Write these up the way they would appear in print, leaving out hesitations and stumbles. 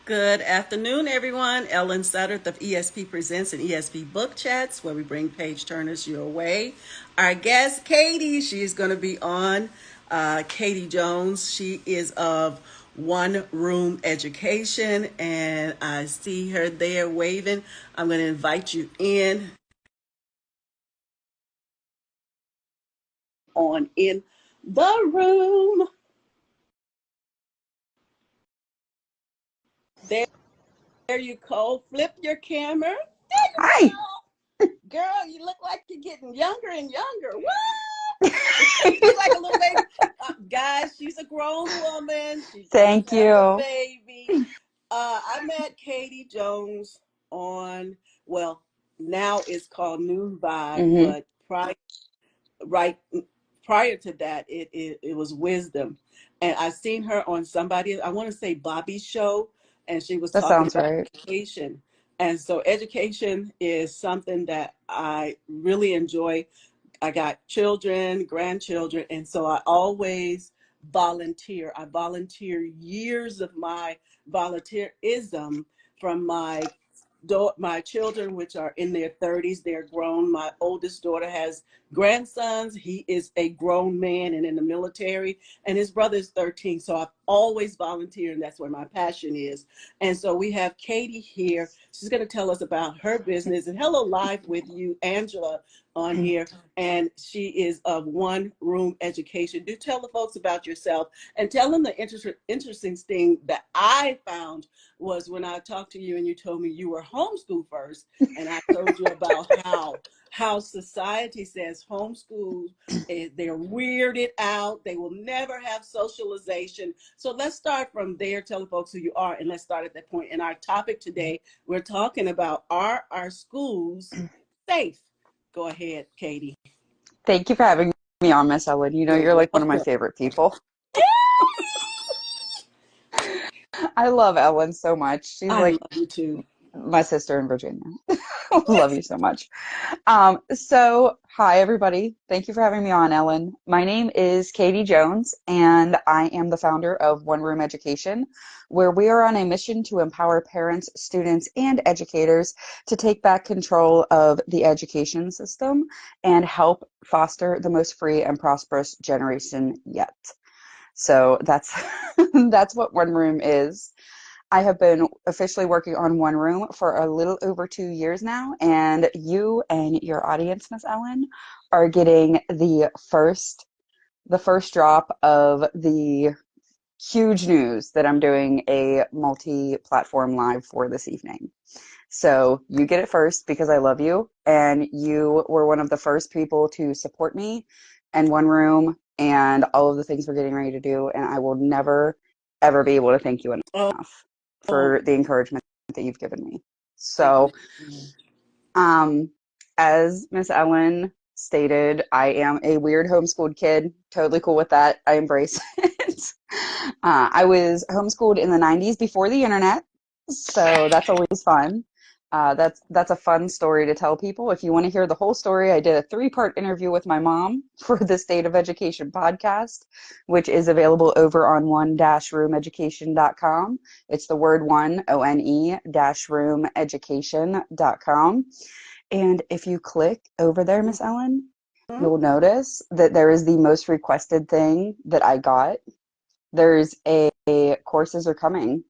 Good afternoon, everyone. Ellen Sutter of ESP Presents and ESP Book Chats, where we bring page turners your way. Our guest, Katie, she's going to be on. Katie Jones, she is of One Room Education, and I see her there waving. I'm going to invite you in on in the room. There you go. Flip your camera. There you Hi. go. Girl, you look like you're getting younger and younger. What? She's like a little baby. Guys, she's a grown woman. She just Thank had a you. baby. I met Katie Jones on, well, now it's called Noon Vibe, hmm but right prior to that, it was Wisdom. And I seen her on somebody, I want to say Bobby's show, and she was That talking sounds about right. education. And so education is something that I really enjoy. I got children, grandchildren, and so I always volunteer. I volunteer years of my volunteerism from my children, which are in their 30s. They're grown. My oldest daughter has grandsons. He is a grown man and in the military, and his brother is 13. So I've always volunteered, and that's where my passion is. And so we have Katie here. She's going to tell us about her business. And hello, live with you, Angela, on here. And she is of One Room Education. Do tell the folks about yourself and tell them the interesting thing that I found was when I talked to you and you told me you were homeschooled first, and I told you about how society says homeschool, they're weirded out. They will never have socialization. So let's start from there. Tell the folks who you are, and let's start at that point. In our topic today, we're talking about, are our schools safe? Go ahead, Katie. Thank you for having me on, Miss Ellen. You know, You're you're like one of my welcome. favorite people. I love Ellen so much. She's I like love you too. my sister in Virginia. Love you so much. Hi everybody. Thank you for having me on, Ellen. My name is Katie Jones, and I am the founder of One Room Education, where we are on a mission to empower parents, students, and educators to take back control of the education system and help foster the most free and prosperous generation yet. So that's that's what One Room is. I have been officially working on One Room for a little over 2 years now, and you and your audience, Miss Ellen, are getting the first drop of the huge news that I'm doing a multi-platform live for this evening. So you get it first because I love you, and you were one of the first people to support me and One Room and all of the things we're getting ready to do, and I will never, ever be able to thank you Oh, enough for the encouragement that you've given me. thank you So, so much. um, as Miss Ellen stated, I am a weird homeschooled kid. Totally cool with that. I embrace it. I was homeschooled in the 90s before the internet, so that's always fun. That's a fun story to tell people. If you want to hear the whole story, I did a 3-part interview with my mom for the State of Education podcast, which is available over on one-roomeducation.com. It's the word one, ONE-roomeducation.com. And if you click over there, Miss Ellen, Mhm. you'll notice that there is the most requested thing that I got. There's a courses are coming.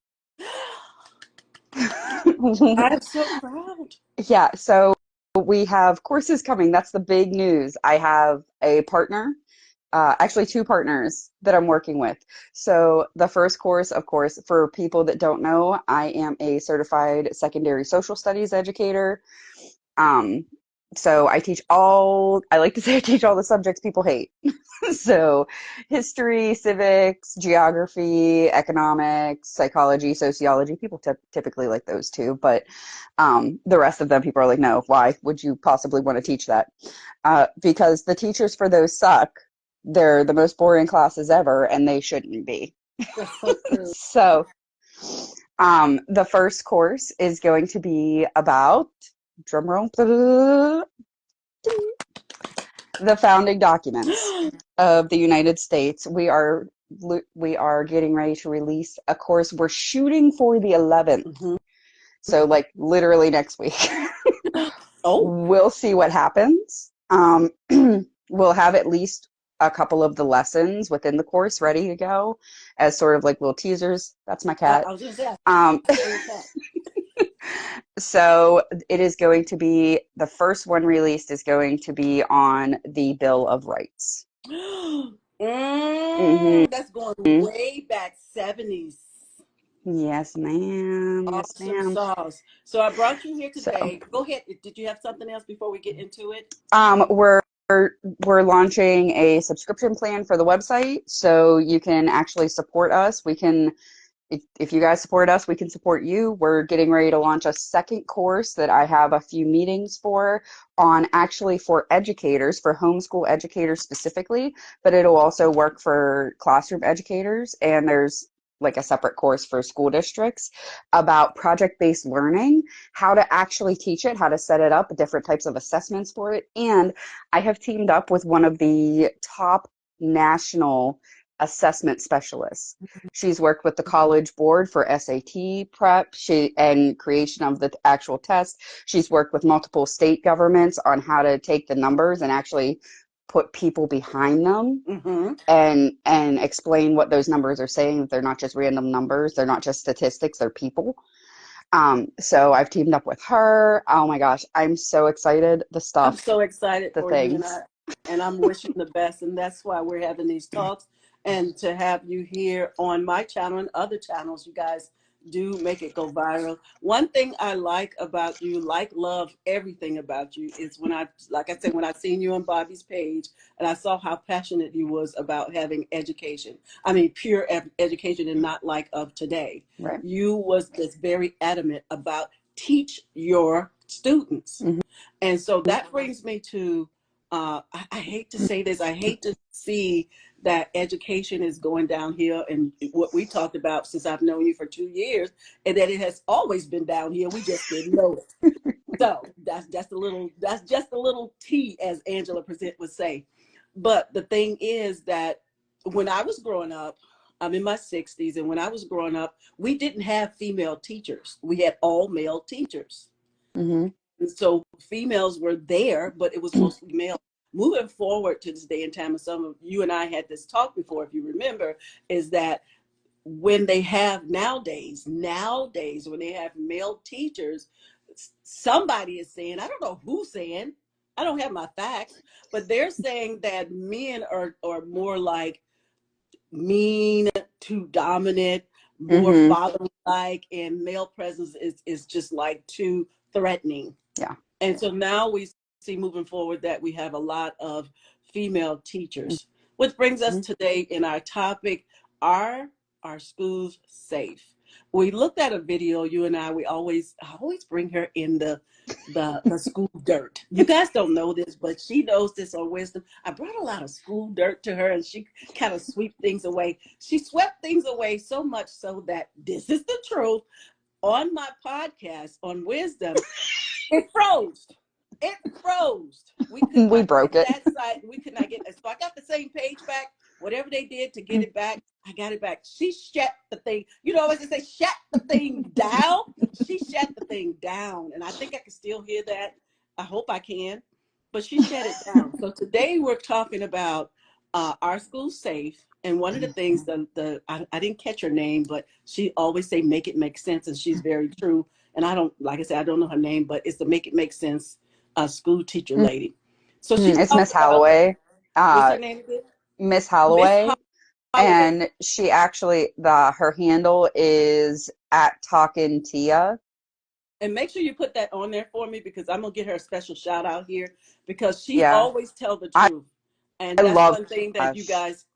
I'm so proud. Yeah, so we have courses coming. That's the big news. I have a partner, actually 2 partners that I'm working with. So the first course, of course, for people that don't know, I am a certified secondary social studies educator. Um, so I like to say I teach all the subjects people hate. So history, civics, geography, economics, psychology, sociology, people typically like those two, but the rest of them, people are like, no, why would you possibly want to teach that? Because the teachers for those suck. They're the most boring classes ever, and they shouldn't be. That's so true. So the first course is going to be about, drumroll, the founding documents of the United States. We are we are getting ready to release a course. We're shooting for the 11th. Hmm. So like literally next week. Oh, We'll see what happens. We'll have at least a couple of the lessons within the course ready to go as sort of like little teasers. That's my cat. I was going to say, Um, I saw your cat. so it is going to be the first one released is going to be on the Bill of Rights. Hmm. That's going way back 70s. Yes, ma'am. Yes, Awesome ma'am. sauce. So I brought you here So, today. Go ahead. Did you have something else before we get into it? we're we're launching a subscription plan for the website, so you can actually support us. We can if you guys support us, we can support you. We're getting ready to launch a second course that I have a few meetings for on actually for educators, for homeschool educators specifically, but it'll also work for classroom educators. And there's like a separate course for school districts about project-based learning, how to actually teach it, how to set it up, different types of assessments for it. And I have teamed up with one of the top national assessment specialists. She's worked with the College Board for SAT prep and creation of the actual test. She's worked with multiple state governments on how to take the numbers and actually put people behind them Mm-hmm. and explain what those numbers are saying. They're not just random numbers. They're not just statistics. They're people. So I've teamed up with her. Oh my gosh, I'm so excited. The I'm stuff, so excited the for you, things. and I'm wishing the best, and that's why we're having these talks, and to have you here on my channel and other channels. You guys do make it go viral. One thing I like about you, like love everything about you, is when like I said, when I seen you on Bobby's page, and I saw how passionate you was about having education. I mean, pure education, and not like of today. Right. You was just very adamant about teach your students. Mm-hmm. And so that brings me to, I hate to say this, I hate to see that education is going downhill. And what we talked about since I've known you for 2 years, and that it has always been downhill. We just didn't know it. So that's just a little tea, as Angela Present would say. But the thing is that when I was growing up, I'm in my 60s, and when I was growing up, we didn't have female teachers. We had all male teachers. Mm-hmm. And so females were there, but it was mostly male. Moving forward to this day and time, and some of you and I had this talk before, if you remember, is that when they have nowadays, when they have male teachers, somebody is saying, I don't know who's saying, I don't have my facts, but they're saying that men are more like mean, too dominant, more Mm-hmm. father-like, and male presence is just like too threatening. Yeah. And so now we see moving forward that we have a lot of female teachers, which brings us Mm-hmm. today in our topic, are our schools safe? We looked at a video, you and I always bring her in the school dirt. You guys don't know this, but she knows this on Wisdom. I brought a lot of school dirt to her, and she kind of sweep things away. She swept things away so much so that this is the truth. On my podcast on Wisdom, it froze. It froze. We could We not broke get it. that site. We could not get it. So I got the same page back. Whatever they did to get it back, I got it back. She shut the thing. You know, as they say, shut the thing down. She shut the thing down. And I think I can still hear that. I hope I can. But she shut it down. So today we're talking about our school safe. And one of the things I didn't catch her name, but she always say make it make sense, and she's very true. And I don't, like I said, I don't know her name, but it's the Make It Make Sense school teacher lady. So she It's talked Miss about that. Holloway. What's Uh, her name again? Miss Miss Holloway. Holloway. And she actually her handle is at Talkin' Tia. And make sure you put that on there for me, because I'm gonna get her a special shout out here, because she Yeah. always tell the I truth. And I that's love one thing that Ash. you guys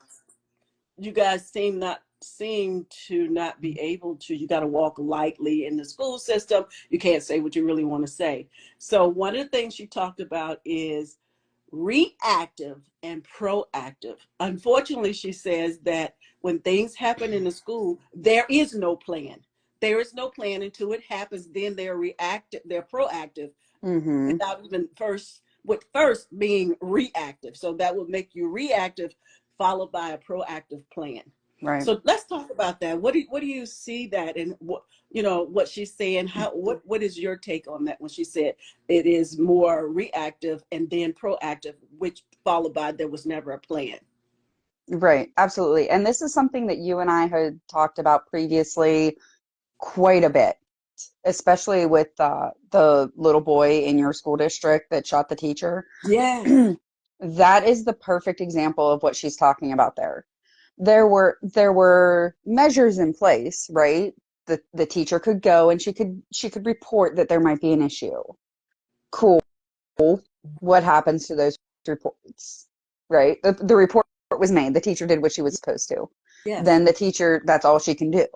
seem to not be able to. You got to walk lightly in the school system. You can't say what you really want to say. So one of the things she talked about is reactive and proactive. Unfortunately, she says that when things happen in the school, there is no plan. There is no plan until it happens. Then they're reactive, they're proactive, Mm-hmm. without even with being reactive. So that would make you reactive, followed by a proactive plan. Right. So let's talk about that. What do you see that, and what, what she's saying? How what is your take on that when she said it is more reactive and then proactive, which followed by there was never a plan? Right. Absolutely. And this is something that you and I had talked about previously quite a bit, especially with the little boy in your school district that shot the teacher. Yes. That is the perfect example of what she's talking about there. There were measures in place, right? The teacher could go and she could report that there might be an issue. Cool. What happens to those reports? Right? The report was made. The teacher did what she was supposed to. Yes. Then the teacher, that's all she can do.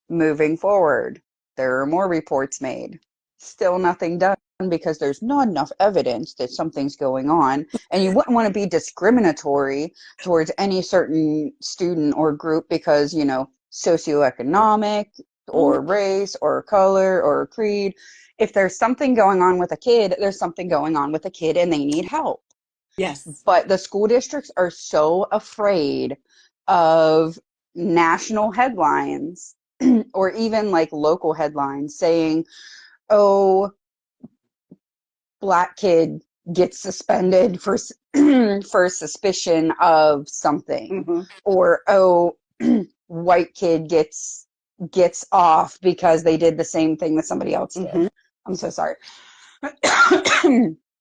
Moving forward, there are more reports made. Still nothing done because there's not enough evidence that something's going on. And you wouldn't want to be discriminatory towards any certain student or group because, socioeconomic Mm, or race or color or creed. If there's something going on with a kid, there's something going on with a kid and they need help. yes. But the school districts are so afraid of national headlines or even like local headlines saying, oh, black kid gets suspended for for suspicion of something, Mm-hmm. or oh, white kid gets off because they did the same thing that somebody else did. Mm-hmm. I'm so sorry.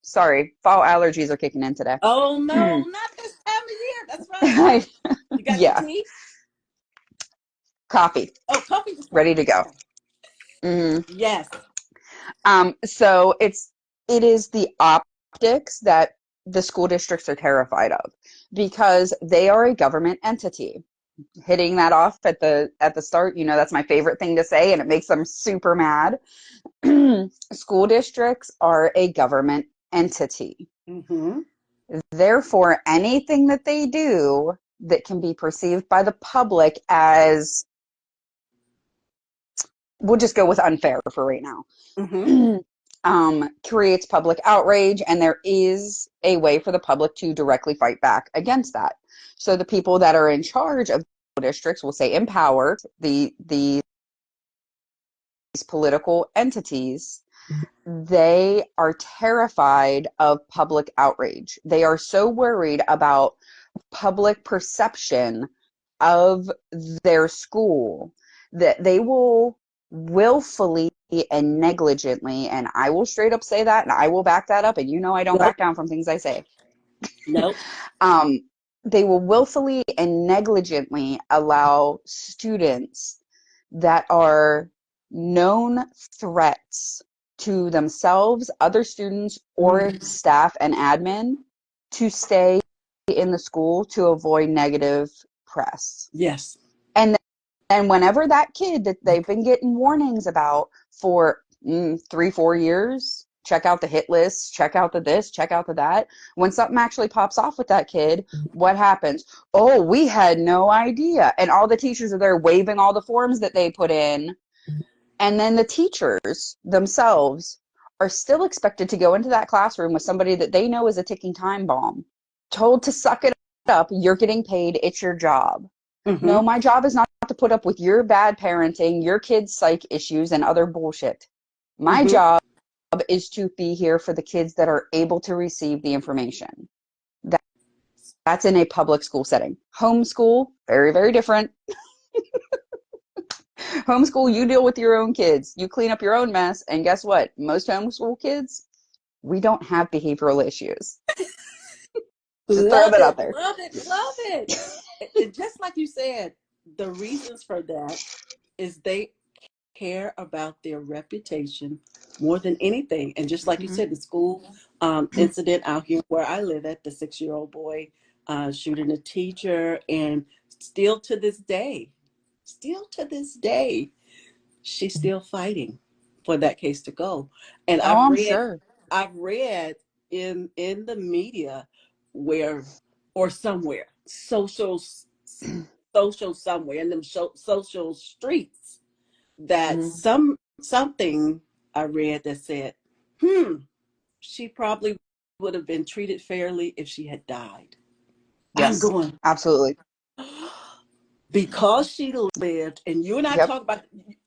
Sorry, fall allergies are kicking in today. Oh no, not this time of year. That's right. I, You got your yeah, tea? coffee, Oh, coffee this ready morning. to go. Okay. Mhm. Yes. So it is the optics that the school districts are terrified of because they are a government entity. Hitting that off at the start, that's my favorite thing to say, and it makes them super mad. School districts are a government entity. Mm-hmm. Therefore, anything that they do that can be perceived by the public as, we'll just go with unfair for right now, Mm-hmm. creates public outrage, and there is a way for the public to directly fight back against that. So the people that are in charge of districts, will say empower these political entities. They are terrified of public outrage. They are so worried about public perception of their school that they will willfully and negligently, and I will straight up say that, and I will back that up, and I don't Nope. back down from things I say. Nope. um, they will willfully and negligently allow students that are known threats to themselves, other students, or Mm. staff and admin to stay in the school to avoid negative press. Yes. And then whenever that kid that they've been getting warnings about for 3, 4 years, check out the hit list, check out the this, check out the that. When something actually pops off with that kid, what happens? Oh, we had no idea. And all the teachers are there waving all the forms that they put in. And then the teachers themselves are still expected to go into that classroom with somebody that they know is a ticking time bomb, told to suck it up. You're getting paid. It's your job. Mm-hmm. No, my job is not to put up with your bad parenting, your kids' psych issues, and other bullshit. My Mm-hmm. job is to be here for the kids that are able to receive the information. That's in a public school setting. Homeschool, very, very different. Homeschool, you deal with your own kids. You clean up your own mess. And guess what? Most homeschool kids, we don't have behavioral issues. Just throw Love that out it. there. Love it. Love it. And just like you said, the reasons for that is they care about their reputation more than anything. And just like you Mhm. said, the school incident out here where I live at, the 6-year-old boy shooting a teacher, and still to this day, she's still fighting for that case to go. And Oh, I'm sure. I've read in the media where, or somewhere, social somewhere in them social streets, that Mhm. something I read that said, hmm, she probably would have been treated fairly if she had died. I'm Yes, going, absolutely. because she lived, and you and I Yep. talk about,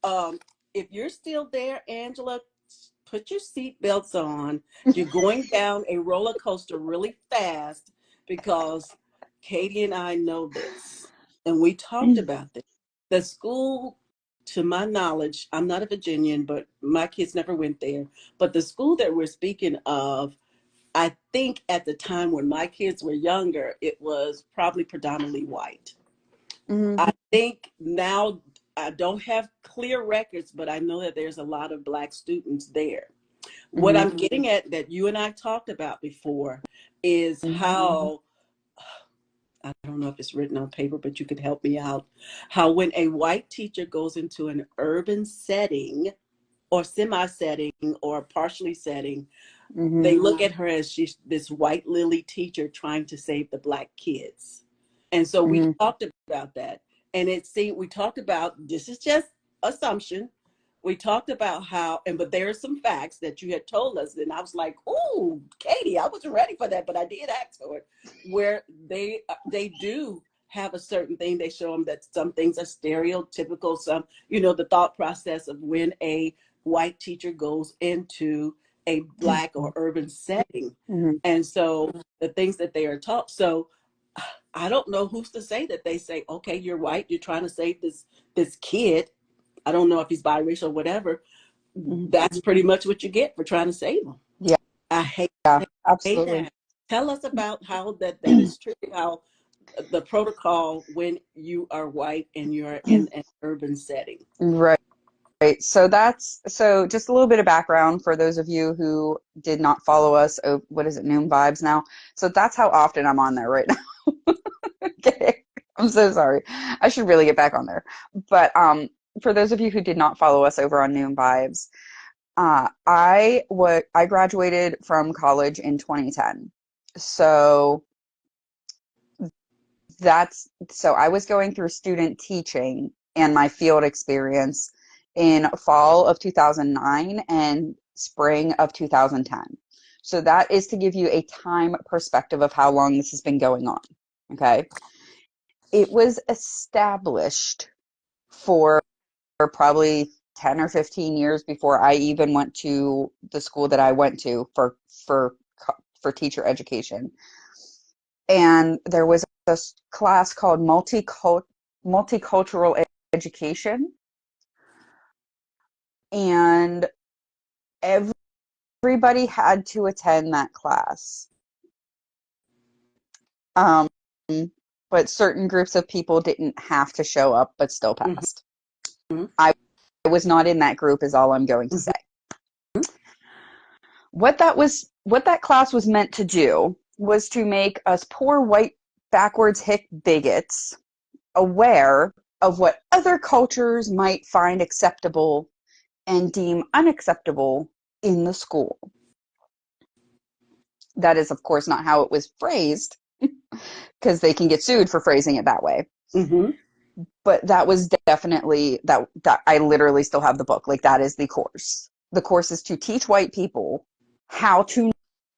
um, if you're still there, Angela, put your seatbelts on. You're going down a roller coaster really fast because Katie and I know this, and we talked about this. The school, to my knowledge, I'm not a Virginian, but my kids never went there. But the school that we're speaking of, I think at the time when my kids were younger, it was probably predominantly white. Hmm. I think now I don't have clear records, but I know that there's a lot of Black students there. What Hmm. I'm getting at that you and I talked about before is how, I don't know if it's written on paper, but you could help me out. How when a white teacher goes into an urban setting or semi setting or partially setting, Hmm. they look at her as she's this white lily teacher trying to save the Black kids. And so we Hmm. talked about that. And it seemed we talked about, this is just assumption. We talked about how, and but there are some facts that you had told us, and I was like, "Oh, Katie, I wasn't ready for that, but I did ask for it." Where they do have a certain thing. They show them that some things are stereotypical. Some, the thought process of when a white teacher goes into a Black or urban setting, Hmm. and so the things that they are taught. So I don't know who's to say that they say, okay, you're white, you're trying to save this kid. I don't know if he's biracial or whatever. Hmm. That's pretty much what you get for trying to save him. Yeah, I hate, yeah, hate absolutely. that. Tell us about how that is true, how the protocol when you are white and you're in an urban setting. Right. Right. So just a little bit of background for those of you who did not follow us. Oh, what is it, Noon Vibes now? So that's how often I'm on there right now. Okay. I'm so sorry. I should really get back on there. But for those of you who did not follow us over on Noon Vibes, I graduated from college in 2010. So so I was going through student teaching and my field experience in fall of 2009 and spring of 2010. So that is to give you a time perspective of how long this has been going on. Okay. It was established for probably 10 or 15 years before I even went to the school that I went to for for teacher education. And there was a class called multicultural education, and everybody had to attend that class. Um, but certain groups of people didn't have to show up, but still Mm-hmm, passed. I was not in that group, is all I'm going to say. mm-hmm, What that class was meant to do was to make us poor white backwards hick bigots aware of what other cultures might find acceptable and deem unacceptable in the school. That is, of course, not how it was phrased, because they can get sued for phrasing it that way. mm-hmm. But that was definitely that I literally still have the book. Like, that is the course. The course is to teach white people how to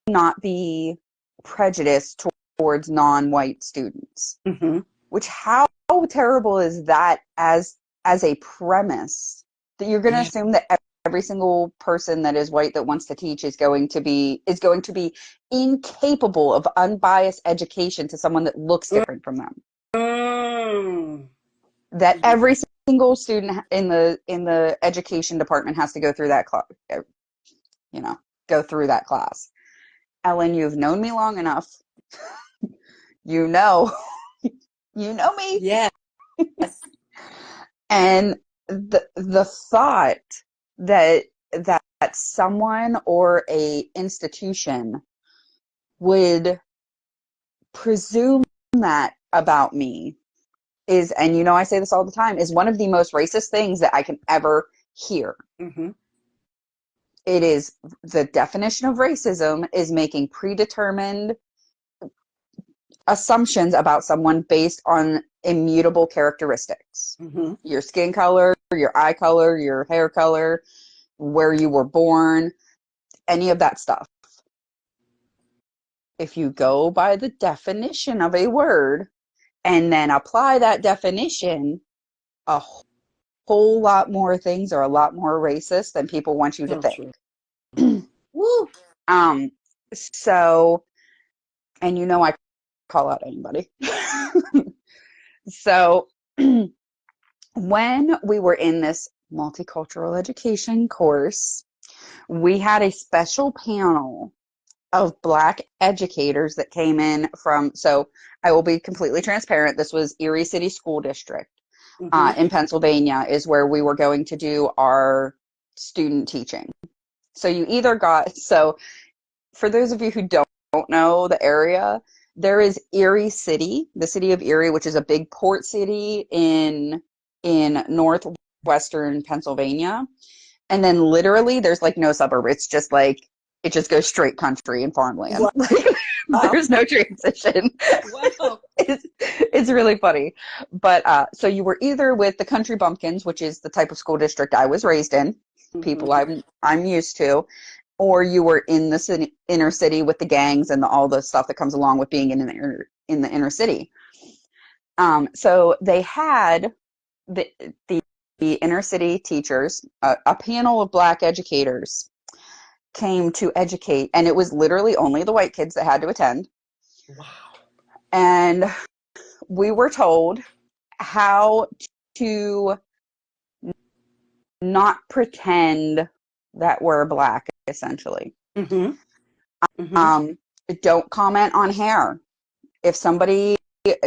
not be prejudiced towards non-white students. Mm-hmm. Which, how terrible is that as a premise, that you're going to Yeah. assume that every single person that is white that wants to teach is going to be incapable of unbiased education to someone that looks different from them. Mm. That every single student in the education department has to go through that class, you know, go through that class. Ellen, you've known me long enough. You know, you know me. Yes. And the thought that someone or a institution would presume that about me is, and I say this all the time, is one of the most racist things that I can ever hear. Mm-hmm. It is, the definition of racism is making predetermined assumptions about someone based on immutable characteristics. Mm-hmm. Your skin color, your eye color, your hair color, where you were born, any of that stuff. If you go by the definition of a word, and then apply that definition, a whole lot more things are a lot more racist than people want you to So think. true. Woo. Um, so, and I call out anybody. So, when we were in this multicultural education course, we had a special panel of Black educators that came in from, so I will be completely transparent. This was Erie City School District Mm-hmm. in Pennsylvania, is where we were going to do our student teaching. So you either got, so for those of you who don't know the area, there is Erie City, the city of Erie, which is a big port city in northwestern Pennsylvania. And then literally there's like no suburb. It's just like it just goes straight country and farmland. Wow. There's no transition. Wow. It's really funny. But so you were either with the Country Bumpkins, which is the type of school district I was raised in, people Mm-hmm. I'm used to, or you were in the inner city with the gangs and all the stuff that comes along with being in the inner city. So they had the the, the inner city teachers, a panel of Black educators came to educate, and it was literally only the white kids that had to attend. Wow. And we were told how to not pretend that we're Black, essentially. Mm-hmm. Mm-hmm. Um, don't comment on hair. If somebody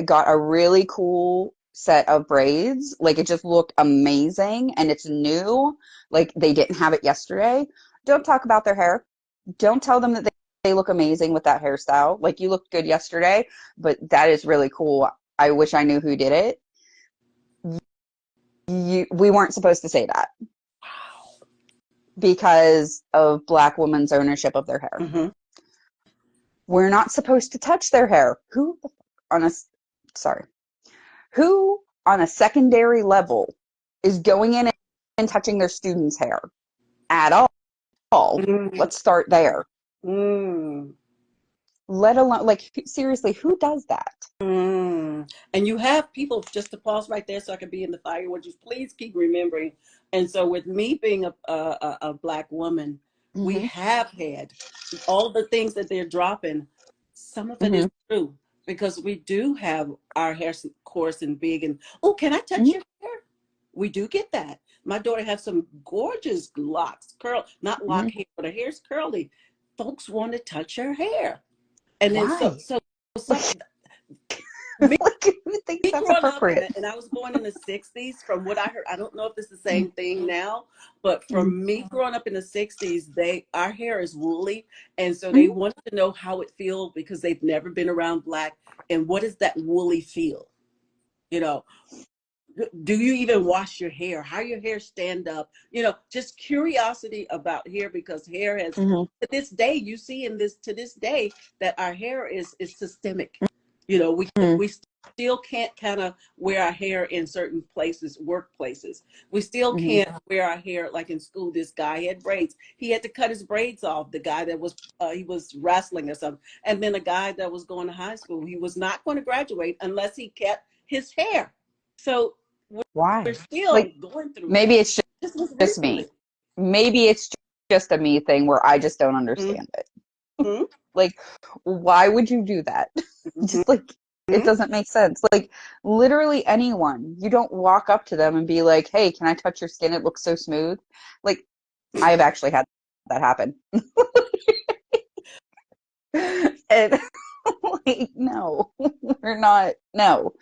got a really cool set of braids, like it just looked amazing and it's new, like they didn't have it yesterday, don't talk about their hair. Don't tell them that they look amazing with that hairstyle. Like you looked good yesterday, but that is really cool. I wish I knew who did it. We weren't supposed to say that because of Black women's ownership of their hair. Mm-hmm. We're not supposed to touch their hair. On a sorry, who on a secondary level is going in and touching their students' hair at all? Mm-hmm. Let's start there. Mm. Let alone, like, seriously, who does that? Mm. And you have people, just to pause right there so I can be in the fire, would you please keep remembering? And so, with me being a Black woman, we Mm-hmm. have had all the things that they're dropping. Some of it Mm-hmm. is true because we do have our hair coarse and big. And oh, can I touch Mm-hmm. your hair? We do get that. My daughter has some gorgeous locks, not lock Mm-hmm. hair, but her hair's curly. Folks want to touch her hair. And then Why? some me, Like, who thinks me that's growing up, appropriate? and I was born in the 60s, from what I heard, I don't know if it's the same thing now, but Mm-hmm. from me growing up in the 60s, our hair is woolly. And so they Mm-hmm. wanted to know how it feels because they've never been around Black. And what does that woolly feel? You know, do you even wash your hair? How your hair stand up? Just curiosity about hair, because hair has, Mm-hmm. to this day, you see in this, to this day, that our hair is systemic. We still can't kind of wear our hair in certain places, workplaces. We still Mm-hmm. can't wear our hair like in school. This guy had braids. He had to cut his braids off. The guy that was he was wrestling or something, and then a guy that was going to high school, he was not going to graduate unless he kept his hair. So we're Why? still Like, going through maybe that. it's This was just recently. me. Maybe it's just a me thing where I just don't understand it. Mm-hmm. Like, why would you do that? Just like, it Mm-hmm. doesn't make sense. Like, literally anyone, you don't walk up to them and be like, hey, can I touch your skin? It looks so smooth. Like, I have actually had that happen. And like, no, we're not, no,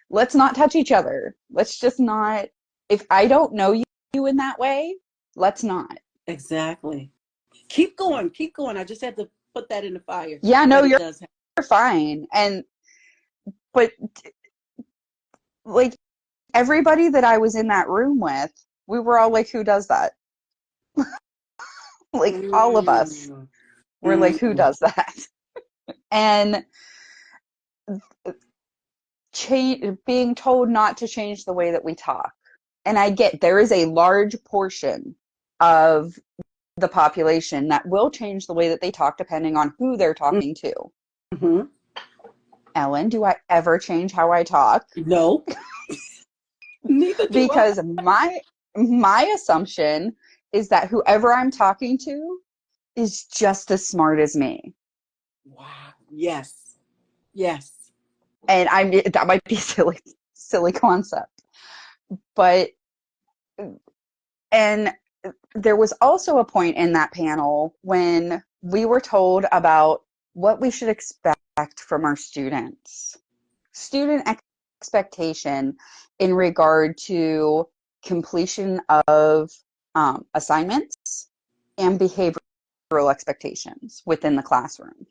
let's not touch each other. Let's just not, if I don't know you in that way, let's not. Exactly. Keep going. Keep going. I just had to put that in the fire Yeah, no, that it you're does happen. fine. But like, everybody that I was in that room with, we were all like, who does that? Like, all of us Mm, were like, who mm, does that? And being told not to change the way that we talk. And I get there is a large portion of the population that will change the way that they talk depending on who they're talking to. mm-hmm. Ellen, do I ever change how I talk? No, neither do I. Because my assumption is that whoever I'm talking to is just as smart as me. Wow. Yes. Yes. And that might be a silly concept. But and there was also a point in that panel when we were told about what we should expect from our students. Student expectation in regard to completion of assignments and behavioral expectations within the classroom.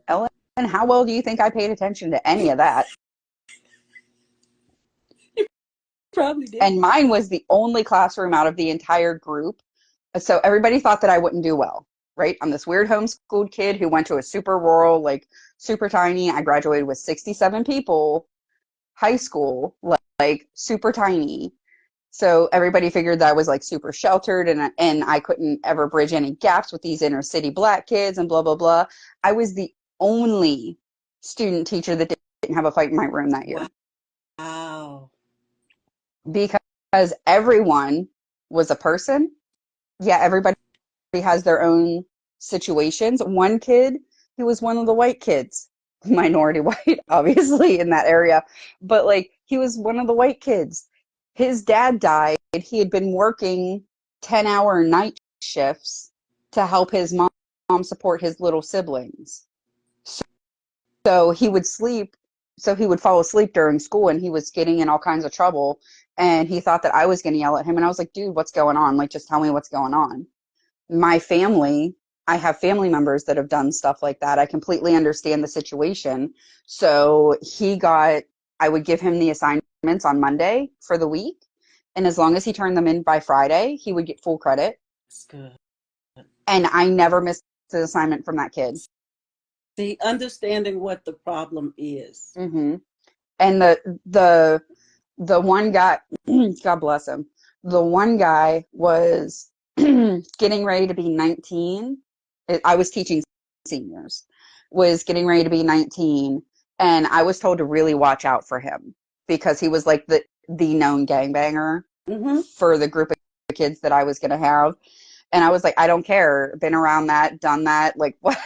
Ellen, how well do you think I paid attention to any of that? Probably did. And mine was the only classroom out of the entire group. So everybody thought that I wouldn't do well, right? I'm this weird homeschooled kid who went to a super rural, like super tiny. I graduated with 67 people, high school, like super tiny. So everybody figured that I was like super sheltered and I couldn't ever bridge any gaps with these inner city black kids and blah, blah, blah. I was the only student teacher that didn't have a fight in my room that year Wow. because everyone was a person. Yeah, everybody has their own situations. One kid, he was one of the white kids, minority white, obviously, in that area, but like he was one of the white kids. His dad died. He had been working 10-hour night shifts to help his mom support his little siblings. So he would sleep, so he would fall asleep during school and he was getting in all kinds of trouble. And he thought that I was going to yell at him. And I was like, dude, what's going on? Like, just tell me what's going on. My family, I have family members that have done stuff like that. I completely understand the situation. So I would give him the assignments on Monday for the week. And as long as he turned them in by Friday, he would get full credit. That's good. And I never missed an assignment from that kid. See, understanding what the problem is. Hmm. And the one guy, God bless him, the one guy was getting ready to be 19. I was teaching seniors, was getting ready to be 19, and I was told to really watch out for him because he was like the known gangbanger Mm-hmm. for the group of kids that I was going to have. And I was like, I don't care. Been around that, done that. Like, what?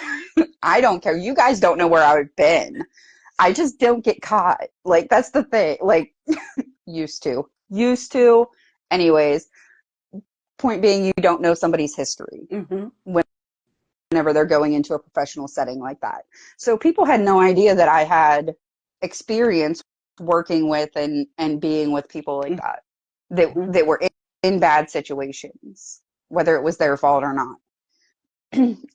I don't care. You guys don't know where I've been. I just don't get caught. Like, that's the thing. Like, used to. Used to. Anyways, point being, you don't know somebody's history Mm-hmm. whenever they're going into a professional setting like that. So people had no idea that I had experience working with and being with people like that Mm-hmm. that were in bad situations, whether it was their fault or not.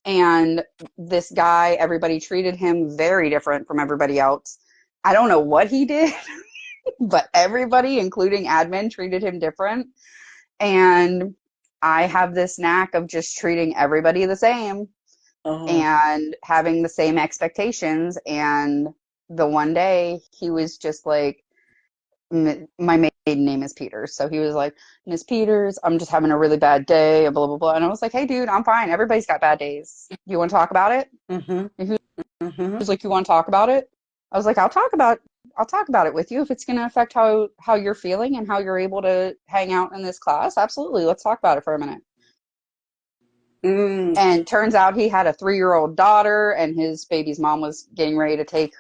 And this guy, everybody treated him very different from everybody else. I don't know what he did, but everybody, including admin, treated him different. And I have this knack of just treating everybody the same Oh, and having the same expectations. The one day he was just like, my maiden name is Peters. So he was like, Miss Peters, I'm just having a really bad day, and blah, blah, blah. And I was like, hey, dude, I'm fine. Everybody's got bad days. You want to talk about it? mm-hmm. And he Mm-hmm. was like, you want to talk about it? I was like, I'll talk about it with you if it's going to affect how you're feeling and how you're able to hang out in this class. Absolutely. Let's talk about it for a minute. Mm. And turns out he had a 3-year-old daughter, and his baby's mom was getting ready to take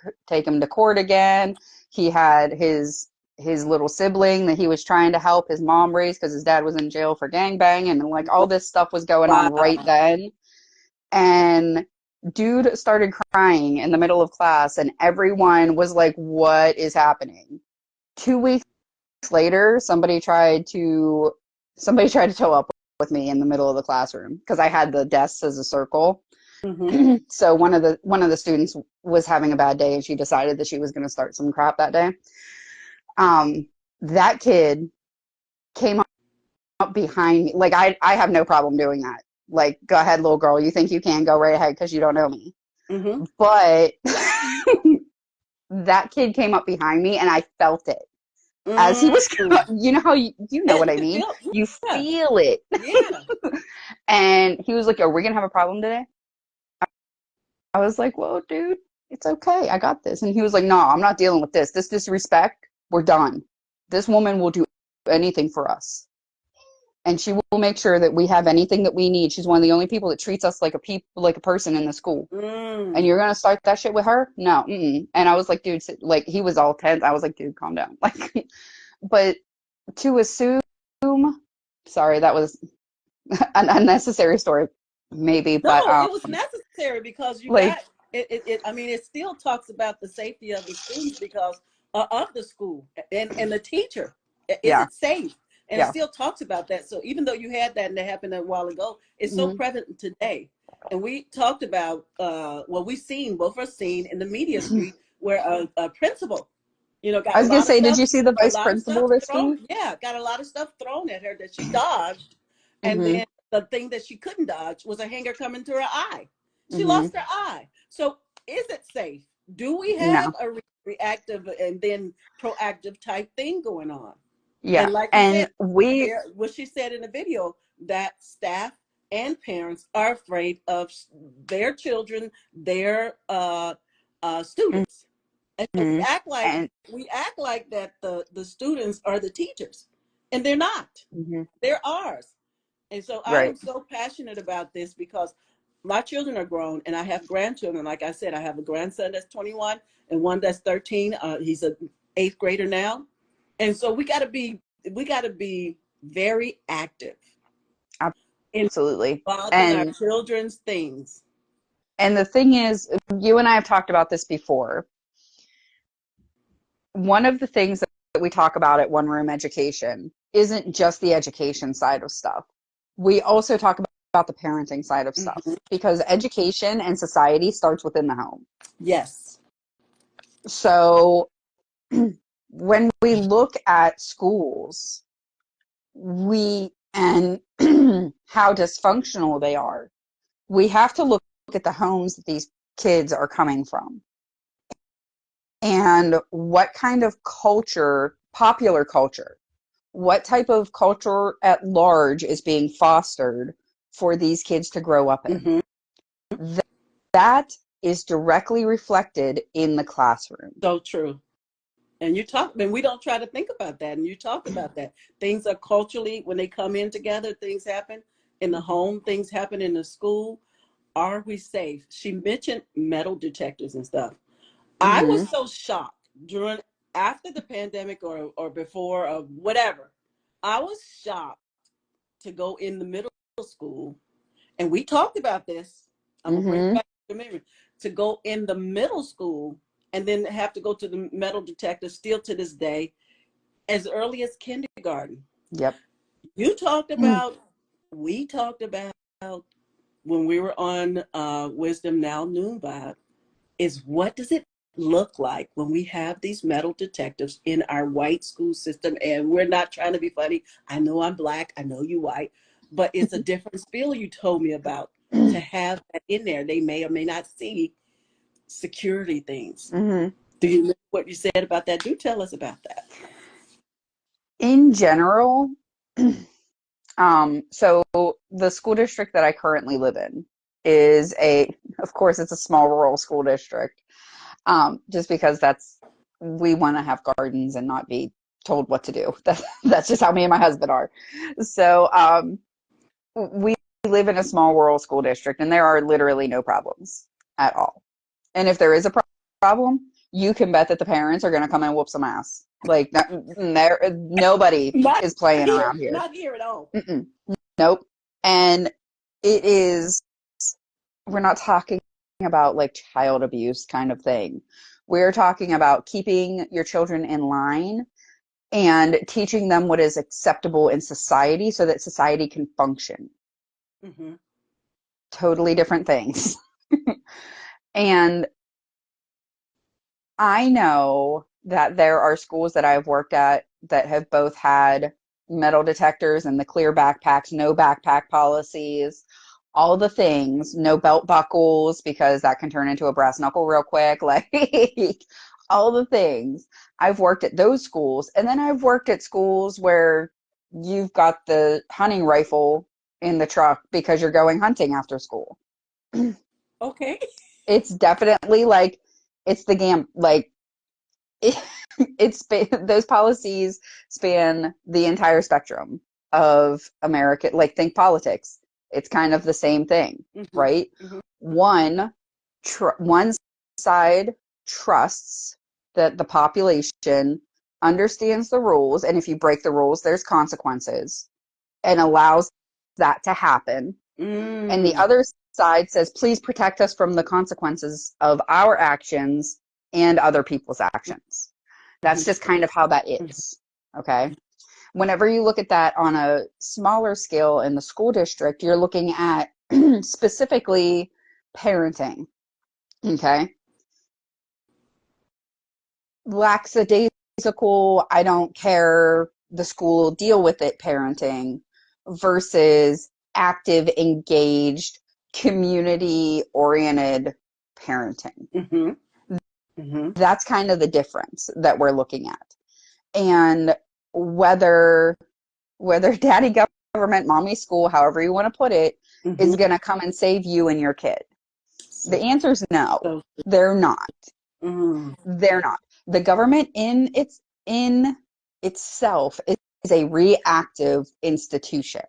him to court again. He had his little sibling that he was trying to help his mom raise because his dad was in jail for gangbang, and like all this stuff was going on right Wow. then. And dude started crying in the middle of class, and everyone was like, what is happening? 2 weeks later, somebody tried to toe up with me in the middle of the classroom because I had the desks as a circle. Mm-hmm. So one of the students was having a bad day, and she decided that she was going to start some crap that day. That kid came up behind me. Like, I have no problem doing that. Like, go ahead, little girl. You think you can, go right ahead because you don't know me. Mm-hmm. But that kid came up behind me, and I felt it as he was. Mm. You know how you know what I You mean. feel, You yeah, feel it. yeah. And he was like, "Are we gonna have a problem today?" I was like, "Well, dude, it's okay. I got this. And he was like, no, I'm not dealing with this. This disrespect, we're done. This woman will do anything for us. And she will make sure that we have anything that we need. She's one of the only people that treats us like like a person in the school. And Mm. you're gonna start that shit with her? No. Mm-mm. And I was like, dude, like he was all tense. I was like, dude, calm down. Like, but to assume, sorry, that was an unnecessary story, maybe, but No, it was necessary because you got like, I mean, it still talks about the safety of the students because of the school and the teacher. Is yeah, it safe? And it yeah, still talks about that. So even though you had that and that happened a while ago, it's so hmm prevalent today. And we talked about what we've seen, both are seen in the media street, where a principal, I got was gonna say, did you see the a vice lot of principal stuff this thrown. week? Yeah, got a lot of stuff thrown at her that she dodged, and Mm-hmm. then the thing that she couldn't dodge was a hanger coming to her eye. She Mm-hmm. lost her eye. So is it safe? Do we have No. a reactive and then proactive type thing going on? Yeah. And like you said, And we, what she said in the video, that staff and parents are afraid of their children, their students. And so hmm and we act like that the students are the teachers, and they're not. hmm They're ours. And so I am right. so passionate about this because my children are grown and I have grandchildren. Like I said, I have a grandson that's 21 and one that's 13. He's a eighth grader now. And so we got to be very active Absolutely. involved in our children's things. And the thing is, you and I have talked about this before. One of the things that we talk about at One Room Education isn't just the education side of stuff. We also talk about the parenting side of stuff Mhm. because education and society starts within the home. Yes. So when we look at schools, we and how dysfunctional they are, we have to look at the homes that these kids are coming from and what kind of culture, popular culture, what type of culture at large is being fostered for these kids to grow up in. Hmm. That is directly reflected in the classroom. So true. And we don't try to think about that. And you talked about that. Things are culturally, when they come in together, things happen in the home, things happen in the school. Are we safe? She mentioned metal detectors and stuff. I Mm-hmm. was so shocked after the pandemic or before or whatever. I was shocked to go in the middle school, and we talked about this. I'm gonna bring it Mm-hmm. back to memory. To go in the middle school and then have to go to the metal detector still to this day, as early as kindergarten. Yep. You talked about, we talked about when we were on Wisdom Now Noon Vibe, is what does it look like when we have these metal detectors in our white school system? And we're not trying to be funny. I know I'm black, I know you white, but it's a different spiel you told me about to have that in there. They may or may not see security things. Mm-hmm. Do you know what you said about that? Do tell us about that. In general, so the school district that I currently live in is of course, it's a small rural school district. Just because we want to have gardens and not be told what to do. That's just how me and my husband are. So, we live in a small rural school district and there are literally no problems at all. And if there is a problem, you can bet that the parents are going to come and whoop some ass. Like, nobody Not is playing here, around here. not here at all. Mm-mm. Nope. And it is, we're not talking about like child abuse kind of thing. We're talking about keeping your children in line and teaching them what is acceptable in society so that society can function. Hmm. Totally different things. And I know that there are schools that I've worked at that have both had metal detectors and the clear backpacks, no backpack policies, all the things, no belt buckles because that can turn into a brass knuckle real quick, like all the things. I've worked at those schools, and then I've worked at schools where you've got the hunting rifle in the truck because you're going hunting after school. Okay. It's definitely like It's the like it, those policies span the entire spectrum of America. Like, think politics. It's kind of the same thing, Mm-hmm. right? Mm-hmm. One side trusts that the population understands the rules, and if you break the rules, there's consequences, and allows that to happen. And the Mm. other side says, please protect us from the consequences of our actions and other people's actions. That's just kind of how that Mm-hmm. is. Okay. Whenever you look at that on a smaller scale in the school district, you're looking at specifically parenting. Okay. Lackadaisical, I don't care, the school will deal with it parenting versus active, engaged, community oriented parenting. Mm-hmm. Mm-hmm. That's kind of the difference that we're looking at. And whether daddy government, mommy school, however you want to put it, is Mm-hmm. going to come and save you and your kid. The So, answer is no. so, They're not. mm. They're not. The government in itself is a reactive institution.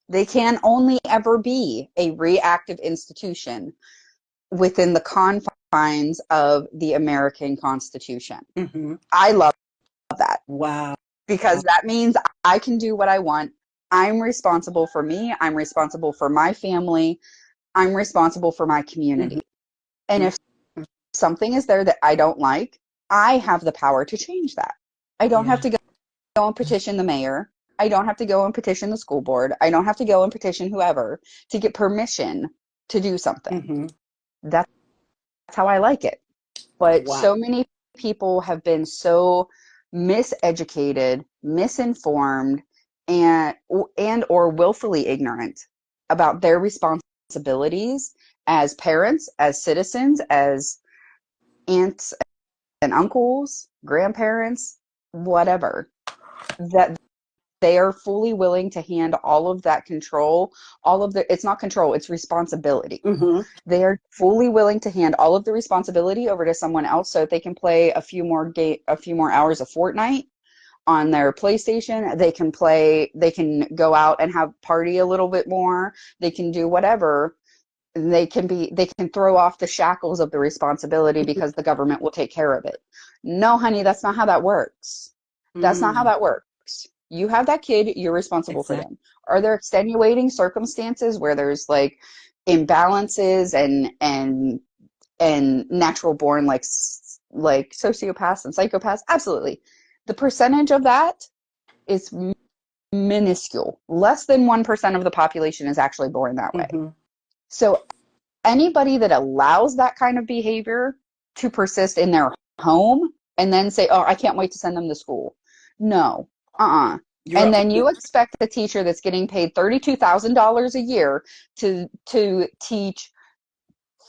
They can only ever be a reactive institution within the confines of the American Constitution. Mm-hmm. I love that Wow. because that means I can do what I want. I'm responsible for me. I'm responsible for my family. I'm responsible for my Mm-hmm. community. And if something is there that I don't like, I have the power to change that. I don't have Yeah. to go and petition the mayor. I don't have to go and petition the school board. I don't have to go and petition whoever to get permission to do something. Mm-hmm. That's how I like it. But Wow. so many people have been so miseducated, misinformed, and or willfully ignorant about their responsibilities as parents, as citizens, as aunts and uncles, grandparents, whatever, that they are fully willing to hand all of that control, all of the, it's not control, it's responsibility. Mm-hmm. They are fully willing to hand all of the responsibility over to someone else so that they can play a few more hours of Fortnite on their PlayStation. They can go out and have party a little bit more. They can do whatever. They can throw off the shackles of the responsibility because the government will take care of it. No, honey, that's not how that works. That's not how Mm. that works. You have that kid, you're responsible for Exactly. them. Are there extenuating circumstances where there's like imbalances and natural born like sociopaths and psychopaths? Absolutely. The percentage of that is minuscule. Less than 1% of the population is actually born that way. Mm-hmm. So anybody that allows that kind of behavior to persist in their home and then say, oh, I can't wait to send them to school. No, You're And then you expect a teacher that's getting paid $32,000 a year to teach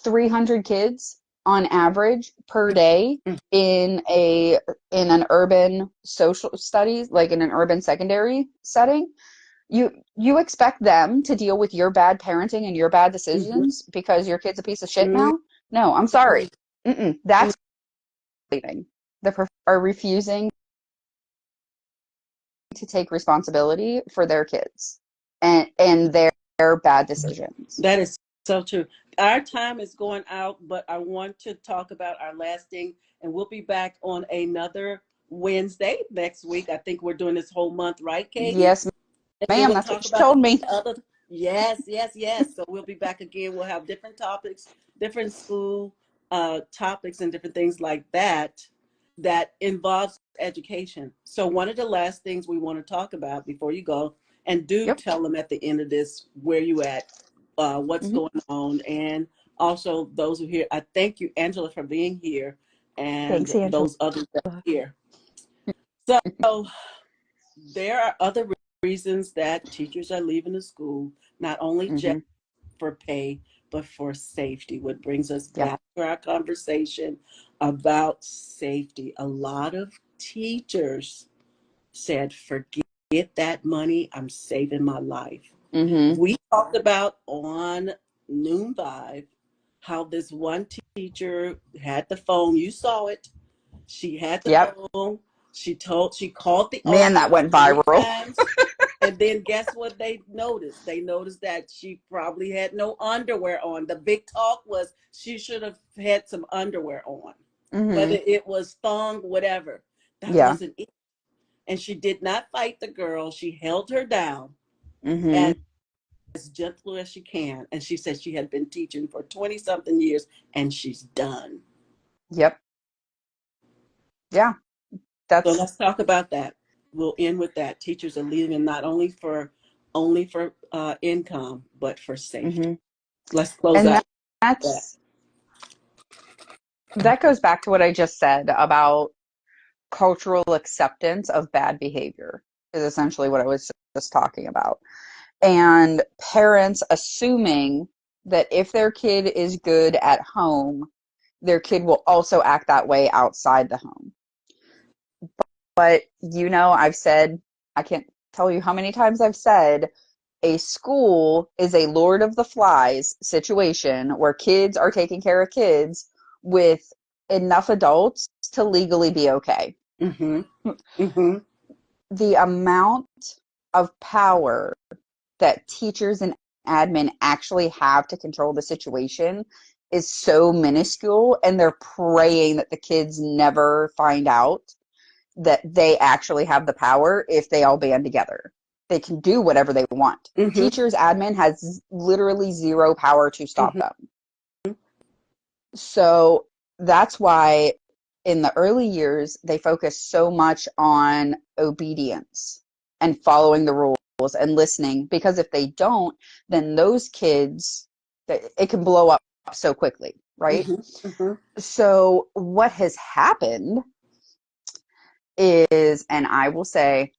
300 kids on average per day mm, in an urban social studies, like in an urban secondary setting. You expect them to deal with your bad parenting and your bad mm-hmm. decisions because your kid's a piece of shit Mm-hmm. now? No, I'm sorry. That's leaving. Are refusing to take responsibility for their kids and their bad decisions. That is so true. Our time is going out, but I want to talk about our last thing, and we'll be back on another Wednesday next week. I think we're doing this whole month, right, Katie? Yes, And then ma'am. we'll That's what talk she about the told me. other. Yes, yes, yes. So we'll be back again. We'll have different topics, different school topics, and different things like that that involves education. So one of the last things we want to talk about before you go, and do Yep. tell them at the end of this where you at, what's Hmm. going on, and also those who are here. I thank you, Angela, for being here, and Thanks, Angela. those others that are here. So there are other reasons that teachers are leaving the school, not only just Hmm. for pay, but for safety, what brings us Yeah. back to our conversation about safety. A lot of teachers said, forget that money, I'm saving my life. Hmm. We talked about on Noon 5 how this one teacher had the phone. You saw it. She had the Yep. phone. She called the Man, that office went 3 viral. times. And then guess what they noticed? They noticed that she probably had no underwear on. The big talk was she should have had some underwear on, whether Hmm. it was thong, whatever. That Yeah. wasn't it. And she did not fight the girl. She held her down Hmm. as gentle as she can. And she said she had been teaching for 20 something years and she's done. Yep. Yeah. So That's let's talk about that. We'll end with that. Teachers are leaving not only for income, but for safety. hmm Let's close and out that. that's that goes back to what I just said about cultural acceptance of bad behavior is essentially what I was just talking about. And parents assuming that if their kid is good at home, their kid will also act that way outside the home. But I've said, I can't tell you how many times I've said, a school is a Lord of the Flies situation where kids are taking care of kids with enough adults to legally be okay. Mm-hmm. Mm-hmm. The amount of power that teachers and admin actually have to control the situation is so minuscule, and they're praying that the kids never find out that they actually have the power if they all band together. They can do whatever they want. Mm-hmm. Teachers, admin has literally zero power to stop Mm-hmm. them. So that's why in the early years, they focus so much on obedience and following the rules and listening, because if they don't, then those kids, it can blow up so quickly, right? Mm-hmm. So what has happened is, and I will say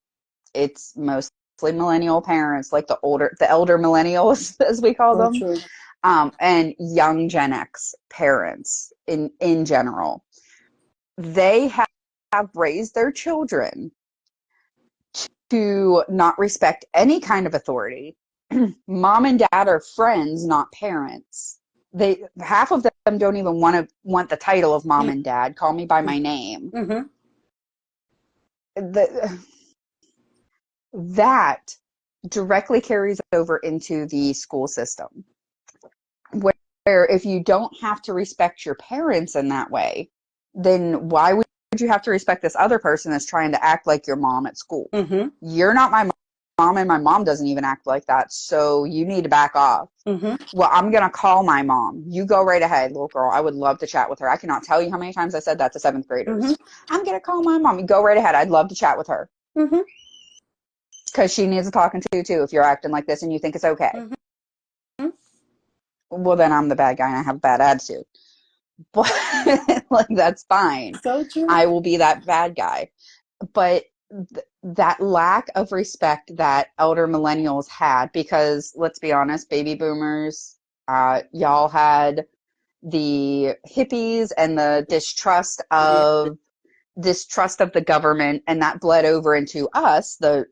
it's mostly millennial parents, like the elder millennials, as we call So them, true. and young Gen X parents in general. They have raised their children to not respect any kind of authority. Mom and dad are friends, not parents. They half of them don't even want the title of mom and dad. Call me by my name. Mm-hmm. The, that directly carries over into the school system, where if you don't have to respect your parents in that way, then why would you have to respect this other person that's trying to act like your mom at school? Mm-hmm. You're not my mom, and my mom doesn't even act like that, so you need to back off. Mm-hmm. Well, I'm going to call my mom. You go right ahead, little girl. I would love to chat with her. I cannot tell you how many times I said that to seventh Mm-hmm. graders. I'm going to call my mom. You go right ahead. I'd love to chat with her Mm-hmm. because she needs a talking to too if you're acting like this and you think it's okay. Mm-hmm. Well, then I'm the bad guy and I have a bad attitude. But like, that's fine. So true. I will be that bad guy. But that lack of respect that elder millennials had, because let's be honest, baby boomers, y'all had the hippies and the Yeah. distrust of the government, and that bled over into us, the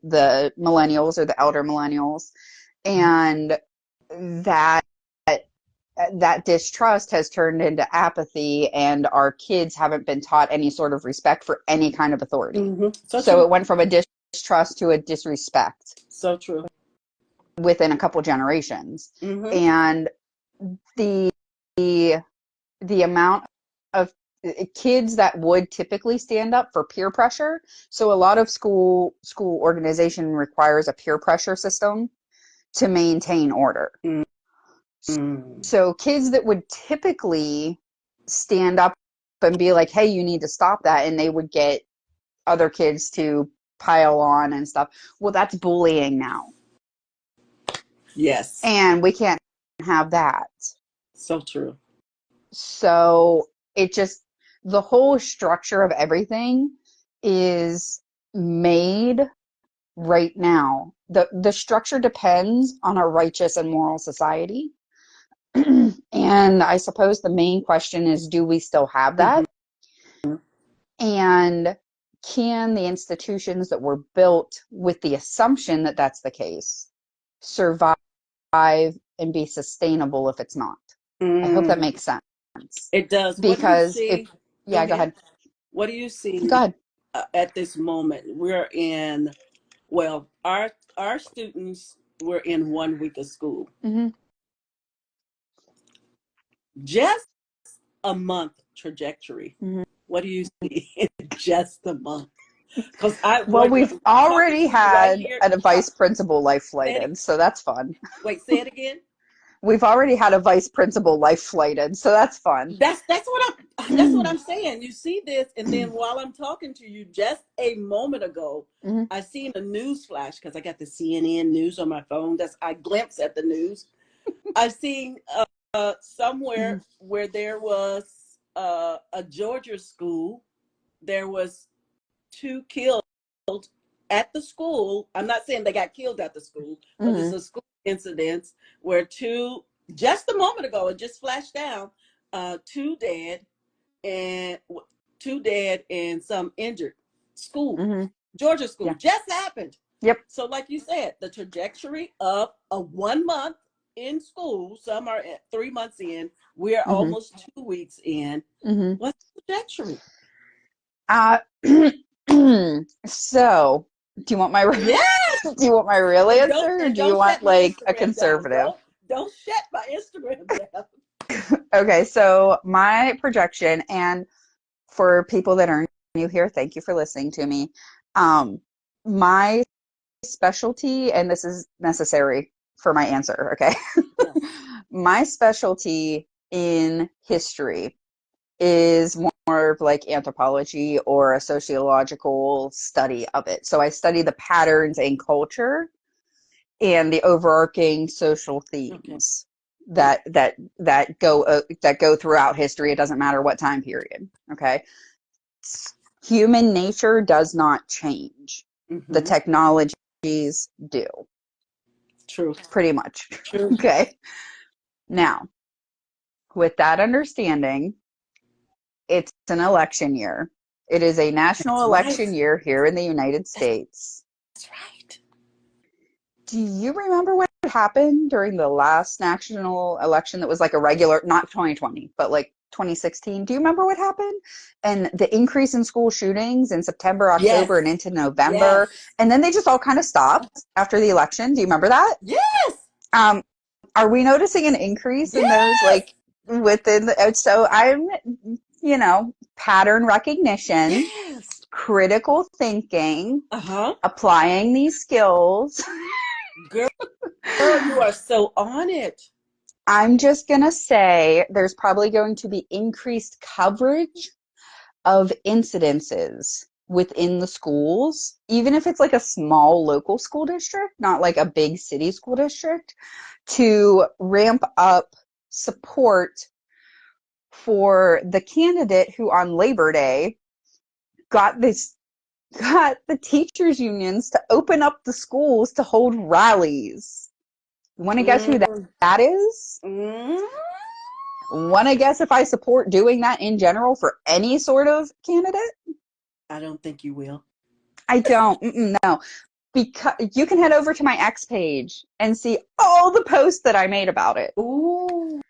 millennials or the elder millennials, and that that distrust has turned into apathy, and our kids haven't been taught any sort of respect for any kind of authority. Mm-hmm. So So true. it went from a distrust to a disrespect So true. within a couple generations. Mm-hmm. And the the amount of kids that would typically stand up for peer pressure. So a lot of school organization requires a peer pressure system to maintain order. Mm-hmm. So kids that would typically stand up and be like, hey, you need to stop that, and they would get other kids to pile on and stuff. Well, that's bullying now. Yes. And we can't have that. So true. So it just, the whole structure of everything is made right now. The structure depends on a righteous and moral society. And I suppose the main question is, do we still have Mm-hmm. that? And can the institutions that were built with the assumption that that's the case survive and be sustainable if it's not? I hope that Mm. makes sense. It does. What do you because if, see? Go yeah, go ahead. ahead. What do you Go see ahead. at this moment? We're in, well, our students were in 1 week of school. Hmm. Just a month trajectory. Hmm. What do you see in just a month? Because I Well, we're we've talking already to you right had here. a vice principal life Say it. flighted, so that's fun. Wait, say it again. We've already had a vice principal life flighted, so that's fun. That's what I'm saying. You see this, and then while I'm talking to you, just a moment ago, Hmm. I seen a news flash because I got the CNN news on my phone. That's I glimpse at the news. I've seen somewhere Hmm. where there was a Georgia school. There was two killed at the school. I'm not saying they got killed at the school, but it's Hmm. a school incident where two, just a moment ago, it just flashed down, two dead and some injured. School, Hmm. Georgia school, Yeah. just happened. Yep. So, like you said, the trajectory of a 1 month in school, some are at 3 months in, we're Hmm. almost 2 weeks in. Hmm. What's the trajectory? Uh, so, do you want my Yes, do you want my real and answer, don't or and do you don't want shut my like a Instagram down. conservative? Don't shut my Instagram down. Okay, so my projection, and for people that are new here, thank you for listening to me. My specialty, and this is necessary for my answer, okay? Yes. My specialty in history is more of like anthropology or a sociological study of it. So I study the patterns in culture and the overarching social Okay. themes that go throughout history. It doesn't matter what time period. Okay, human nature does not change. The Mm-hmm. technologies do, True. pretty much. True. Okay, now with that understanding, it's an election year. It is a national That's right. election year here in the United States. That's right. Do you remember what happened during the last national election that was like a regular, not 2020, but like 2016? Do you remember what happened? And the increase in school shootings in September, October, and Yes. into November. Yes. And then they just all kind of stopped after the election. Do you remember that? Yes. Um, are we noticing an increase in those Yes. like within so pattern recognition, Yes. critical thinking, Uh-huh. applying these skills. Girl, you are so on it. I'm just going to say there's probably going to be increased coverage of incidences within the schools, even if it's like a small local school district, not like a big city school district, to ramp up support for the candidate who on Labor Day got this got the teachers unions to open up the schools to hold rallies. You want to guess who Mm. that is? Mm. Want to guess if I support doing that in general for any sort of candidate? I don't think you will. I don't. No. Because you can head over to my X page and see all the posts that I made about it Ooh.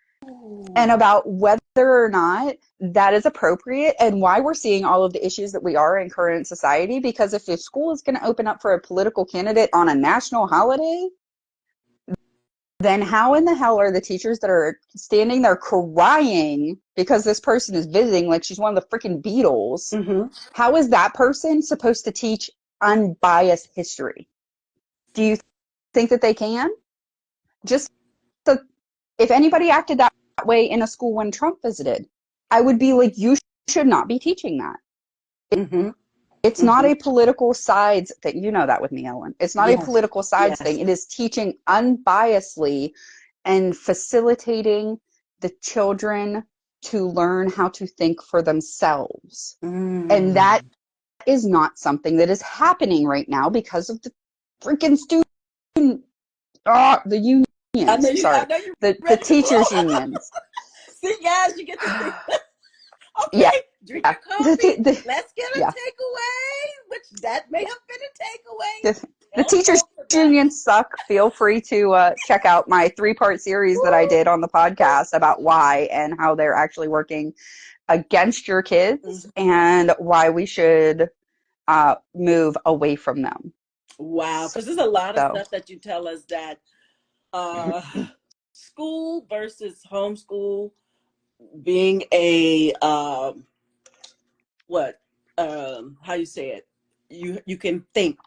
and about whether or not that is appropriate and why we're seeing all of the issues that we are in current society. Because if the school is going to open up for a political candidate on a national holiday, then how in the hell are the teachers that are standing there crying because this person is visiting like she's one of the freaking Beatles? Mm-hmm. How is that person supposed to teach unbiased history? Do you think that they can? Just so, if anybody acted that way in a school when Trump visited, I would be like, you should not be teaching that. Mm-hmm. It's not Mm-hmm. a political sides thing. You know that with me, Ellen. It's not a Yes. political sides Yes. thing. It is teaching unbiasedly and facilitating the children to learn how to think for themselves. And that Mm. is not something that is happening right now because of the freaking student, the unions. I Sorry, know you're the ready to teachers blow. unions. See, guys, you get to see. Yeah, Okay, drink yeah, your coffee. the, Let's get a yeah. takeaway, which that may have been a takeaway. The Tell teachers folks about it. unions suck. Feel free to check out my 3-part series that I did on the podcast about why and how they're actually working against your kids Mhm. and why we should move away from them. Wow, because there's a lot of So, stuff that you tell us that uh, school versus homeschool being a what how you say it, you can think,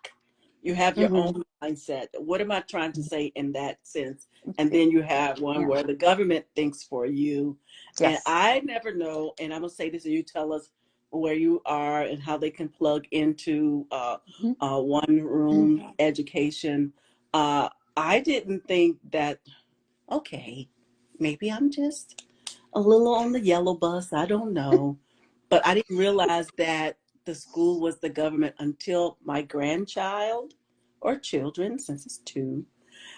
you have your hmm own mindset. What am I trying to say in that sense? And then you have one yeah, where the government thinks for you. And yes. I never know, and I'm gonna say this and you tell us where you are and how they can plug into hmm one room education. uh I didn't think that, okay, maybe I'm just a little on the yellow bus. I don't know. But I didn't realize that the school was the government until my grandchild or children, since it's two,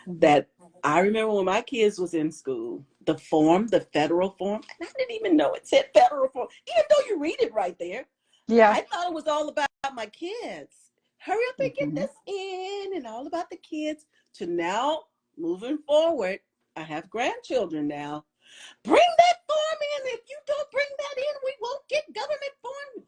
hmm that I remember when my kids was in school, the form, the federal form, and I didn't even know it said federal form, even though you read it right there. Yeah. I thought it was all about my kids. Hurry up and get hmm this in and all about the kids. To now, moving forward, I have grandchildren now. Bring that form in. If you don't bring that in, we won't get government form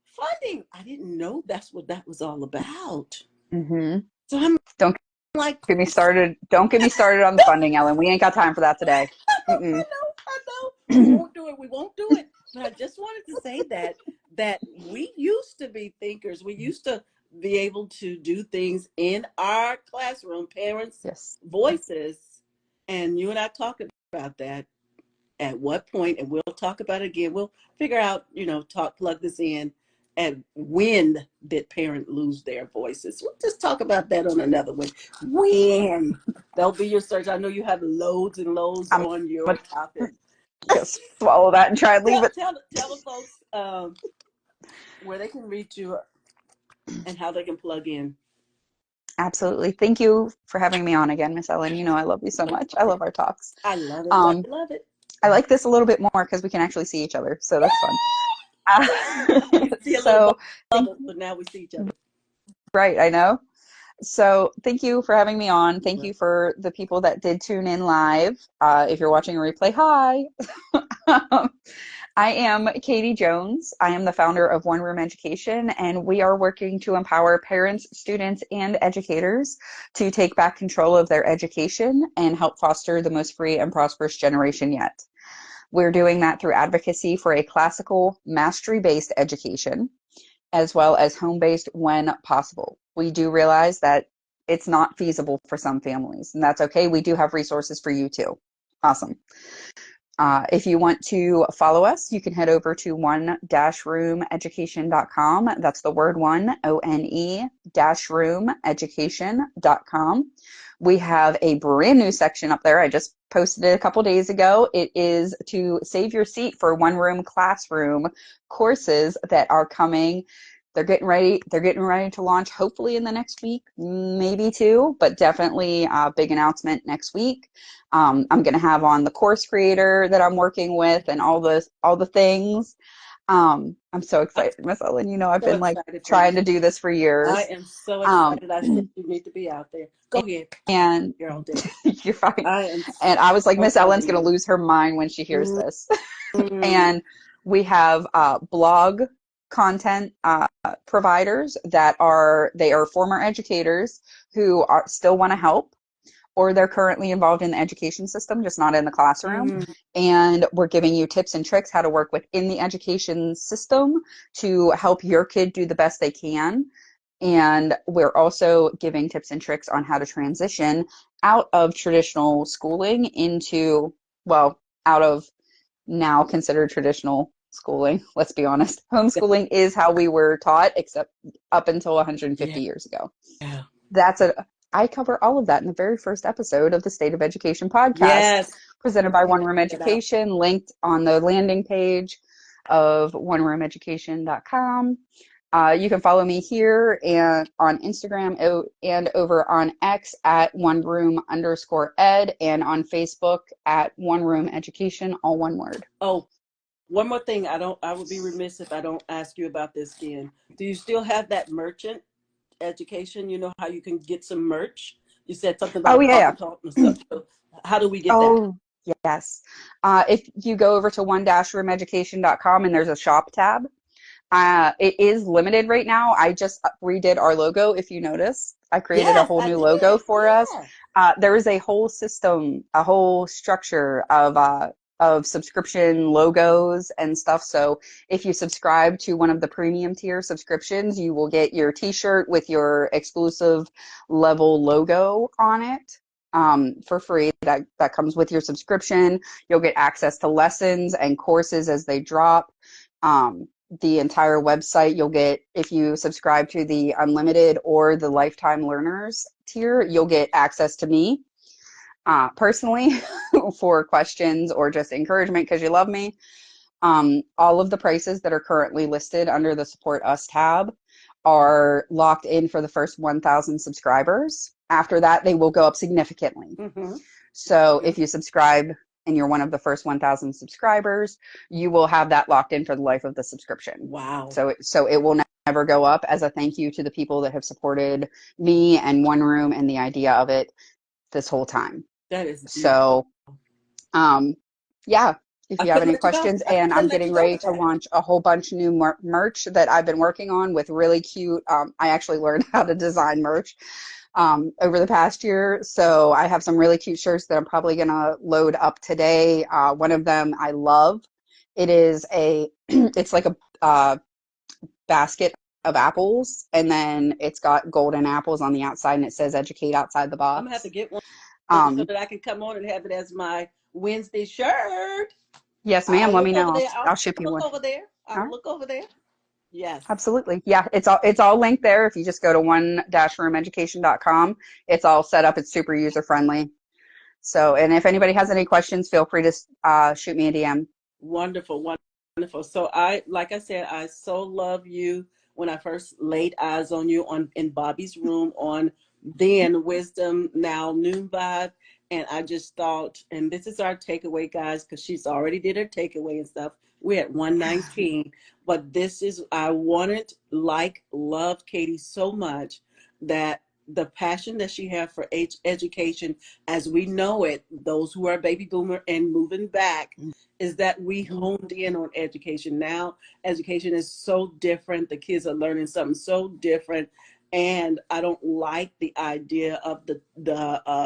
funding. I didn't know that's what that was all about. hmm So I'm Don't like, get me started. Don't get me started on the funding, Ellen. We ain't got time for that today. Mm-mm. I know. We won't do it. We won't do it. But I just wanted to say that we used to be thinkers. We used to be able to do things in our classroom, parents' Yes. voices, and you and I talked about that. At what point, and we'll talk about it again. We'll figure out, plug this in. And when did parent lose their voices? We'll just talk about that on another one. When? That'll be your search. I know you have loads and loads I'm on your gonna topic. just swallow that and try and leave tell, it. tell, tell the folks where they can reach you and how they can plug in. Absolutely. Thank you for having me on again, Miss Ellen. You know I love you so much. I love our talks. I love it, love Um, it, love it. I like this a little bit more because we can actually see each other, so that's fun. Uh, We used to see a little so thank bubble, but now we see each other. right, I know. So thank you for having me on. Thank you for the people that did tune in live. If you're watching a replay, hi. I am Katie Jones. I am the founder of One Room Education, and we are working to empower parents, students, and educators to take back control of their education and help foster the most free and prosperous generation yet. We're doing that through advocacy for a classical, mastery-based education, as well as home-based when possible. We do realize that it's not feasible for some families, and that's okay. We do have resources for you too. Awesome. If you want to follow us, you can head over to one-roomeducation.com. That's the word one, ONE-roomeducation.com. We have a brand new section up there. I just posted it a couple days ago. It is to save your seat for one room classroom courses that are coming. They're getting ready. They're getting ready to launch hopefully in the next week, maybe two, but definitely a big announcement next week. I'm going to have on the course creator that I'm working with and all the things. I'm so I'm excited, Miss Ellen. You know, I've so been like excited for you. trying to do this for I years. am so Um, excited. I said you need to be out there. Go ahead. and You're all day. you're fine. I am And I was like, so Miss proud of Ellen's going to you. lose her mind when she hears this. Mm-hmm. And we have blog content providers they are former educators who are still want to help, or they're currently involved in the education system, just not in the classroom. Mm-hmm. And we're giving you tips and tricks how to work within the education system to help your kid do the best they can. And we're also giving tips and tricks on how to transition out of traditional schooling into, well, out of now considered traditional schooling. Let's be honest. Homeschooling is how we were taught, except up until Yeah. 150 years ago. Yeah. That's a I cover all of that in the very first episode of the State of Education podcast, Yes. presented by I One need to Room check that out. Education, linked on the landing page of oneroomeducation.com. You can follow me here and on Instagram and over on X at one room underscore ed and on Facebook at One Room Education, all one word. Oh, one more thing. I would be remiss if I don't ask you about this again. Do you still have that merchant education, you know how you can get some merch. You said something about Oh a yeah, coffee talk and yeah. stuff. So how do we get that? Oh yes. If you go over to one-roomeducation.com and there's a shop tab, it is limited right now. I just redid our logo. If you notice, I created a Yes, whole I new logo did. for us. Yeah. There is a whole system, a whole structure of subscription logos and stuff. So if you subscribe to one of the premium tier subscriptions, you will get your T-shirt with your exclusive level logo on it. For free. That comes with your subscription. You'll get access to lessons and courses as they drop. The entire website. You'll get, if you subscribe to the unlimited or the lifetime learners tier, you'll get access to me personally for questions or just encouragement because you love me. All of the prices that are currently listed under the Support Us tab are locked in for the first 1,000 subscribers. After that, they will go up significantly. Mm-hmm. So Mm-hmm. if you subscribe and you're one of the first 1,000 subscribers, you will have that locked in for the life of the subscription. Wow. So it will never go up as a thank you to the people that have supported me and One Room and the idea of it this whole time. That is beautiful. So, um, yeah, if I you have couldn't any let you go. questions, I and I'm couldn't let getting you go ready with to that. launch a whole bunch of new merch that I've been working on with really cute. I actually learned how to design merch over the past year. So I have some really cute shirts that I'm probably going to load up today. One of them I love. It is it's like a basket of apples, and then it's got golden apples on the outside, and it says "Educate" outside the I'm gonna have to box. get one so Um, that I can come on and have it as my Wednesday shirt. yes, ma'am. I'll Let me look know. over there. I'll ship you Look one. over there. All I'll right. look over there. Yes. Absolutely. Yeah, it's all linked there. If you just go to one-roomeducation.com, it's all set up. It's super user friendly. So, and if anybody has any questions, feel free to shoot me a DM. Wonderful, wonderful. So I, like I said, I so love you when I first laid eyes on you on in Bobby's room on then Wisdom, now Noon Vibe. And I just thought, and this is our takeaway, guys, because she's already did her takeaway and stuff. We're at 119. But this is, I wanted, like, love Katie so much that the passion that she had for education as we know it, those who are baby boomer and moving back, is that we honed in on education. Now, education is so different. The kids are learning something so different. And I don't like the idea of the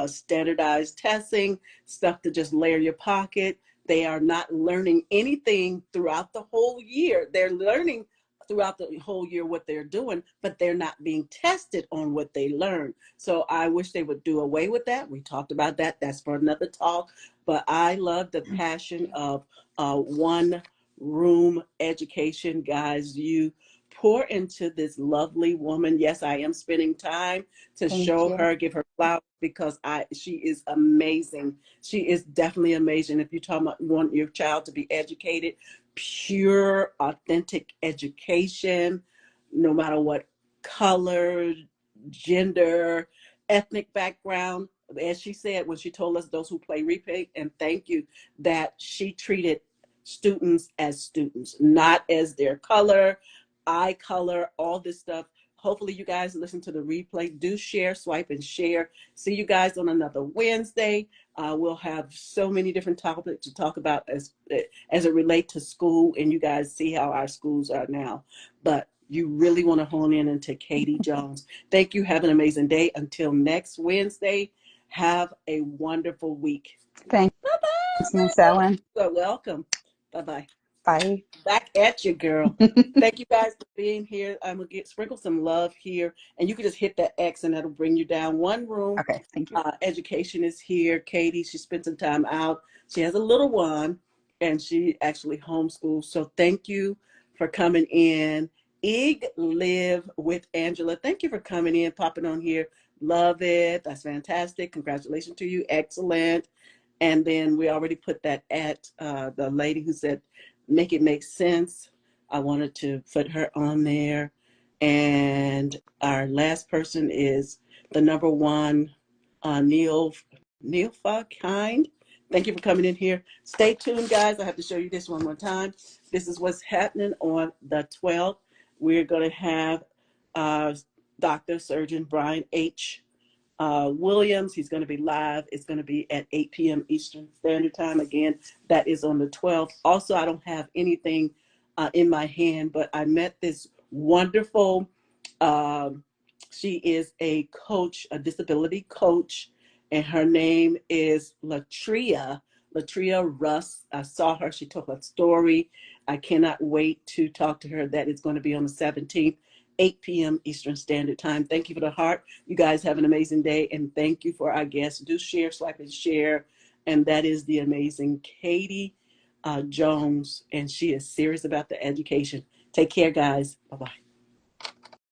standardized testing, stuff to just layer your pocket. They are not learning anything throughout the whole year. They're learning throughout the whole year what they're doing, but they're not being tested on what they learn. So I wish they would do away with that. We talked about that. That's for another talk. But I love the passion of one room education, guys. You pour into this lovely woman. Yes, I am spending time to Thank show you. her, give her flowers because she is amazing. She is definitely amazing. If you talk about you want your child to be educated, pure, authentic education, no matter what color, gender, ethnic background. As she said when she told us, those who play replay, and thank you, that she treated students as students, not as their color, eye color, all this stuff. Hopefully you guys listen to the replay. Do share, swipe, and share. See you guys on another Wednesday. We'll have so many different topics to talk about as it relates to school, and you guys see how our schools are now. But you really want to hone in into Katie Jones. Thank you. Have an amazing day. Until next Wednesday, have a wonderful week. Thanks, Miss Bye-bye. Ellen. You're welcome. Bye-bye. Bye. Back at you, girl. Thank you guys for being here. I'm gonna sprinkle some love here, and you can just hit that X, and that'll bring you down one room. Okay, thank you. Education is here. Katie, she spent some time out. She has a little one, and she actually homeschools. So thank you for coming in. Live with Angela. Thank you for coming in, popping on here. Love it. That's fantastic. Congratulations to you. Excellent. And then we already put that at the lady who said, make it make sense. I wanted to put her on there. And our last person is the number one, Neil Kind. Thank you for coming in here. Stay tuned, guys. I have to show you this one more time. This is what's happening on the 12th. We're going to have uh, Dr. Surgeon Brian H. Williams. He's going to be live. It's going to be at 8 p.m. Eastern Standard Time. Again, that is on the 12th. Also, I don't have anything in my hand, but I met this wonderful, um, she is a coach, a disability coach, and her name is Latria Russ. I saw her. She told a story. I cannot wait to talk to her. That is going to be on the 17th. 8 p.m. Eastern Standard Time. Thank you for the heart. You guys have an amazing day, and thank you for our guests. Do share, like, and share. And that is the amazing Katie Jones, and she is serious about the education. Take care, guys. Bye-bye.